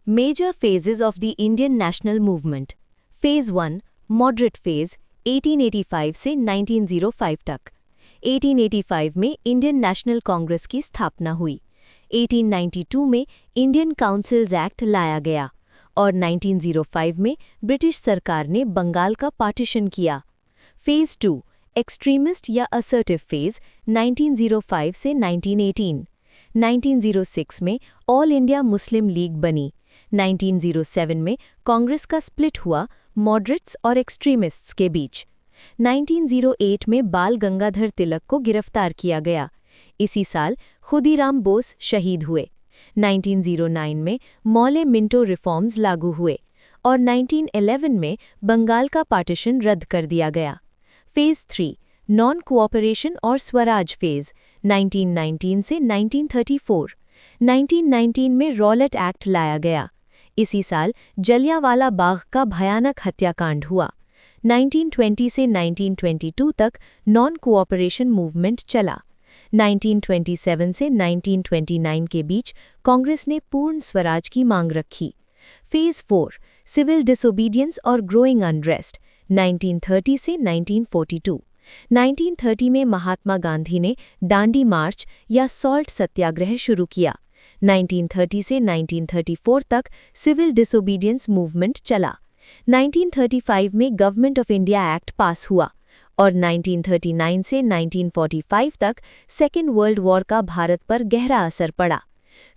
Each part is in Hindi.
Major phases of the Indian national movement. Phase 1 moderate phase 1885 से 1905 तक। 1885 में इंडियन नेशनल कांग्रेस की स्थापना हुई। 1892 में इंडियन काउंसिल्स एक्ट लाया गया और 1905 में ब्रिटिश सरकार ने बंगाल का पार्टीशन किया। फेज 2 एक्सट्रीमिस्ट या असर्टिव फेज 1905 से 1918। 1906 में ऑल इंडिया मुस्लिम लीग बनी। 1907 में कांग्रेस का स्प्लिट हुआ मॉडरेट्स और एक्सट्रीमिस्ट्स के बीच। 1908 में बाल गंगाधर तिलक को गिरफ्तार किया गया। इसी साल खुदीराम बोस शहीद हुए। 1909 में मौले मिंटो रिफॉर्म्स लागू हुए और 1911 में बंगाल का पार्टीशन रद्द कर दिया गया। फेज 3 नॉन कोऑपरेशन और स्वराज फेज 1919 से 1934। 1919 में रॉलेट एक्ट लाया गया। इसी साल जलियांवाला बाग का भयानक हत्याकांड हुआ। 1920 से 1922 तक नॉन कोऑपरेशन मूवमेंट चला। 1927 से 1929 के बीच कांग्रेस ने पूर्ण स्वराज की मांग रखी। फेज 4 सिविल डिसोबीडियंस और ग्रोइंग अनरेस्ट 1930 से 1942। 1930 में महात्मा गांधी ने दांडी मार्च या सॉल्ट सत्याग्रह शुरू किया। 1930 से 1934 तक सिविल डिसोबीडियंस मूवमेंट चला। 1935 में गवर्नमेंट ऑफ इंडिया एक्ट पास हुआ और 1939 से 1945 तक सेकेंड वर्ल्ड वॉर का भारत पर गहरा असर पड़ा।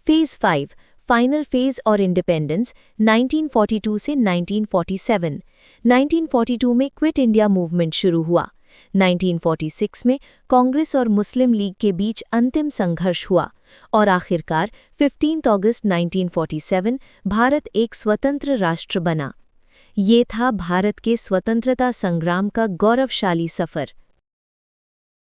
फेज 5 फाइनल फेज और इंडिपेंडेंस 1942 से 1947। 1942 में क्विट इंडिया मूवमेंट शुरू हुआ। 1946 में कांग्रेस और मुस्लिम लीग के बीच अंतिम संघर्ष हुआ और आखिरकार 15 अगस्त 1947 भारत एक स्वतंत्र राष्ट्र बना। ये था भारत के स्वतंत्रता संग्राम का गौरवशाली सफ़र।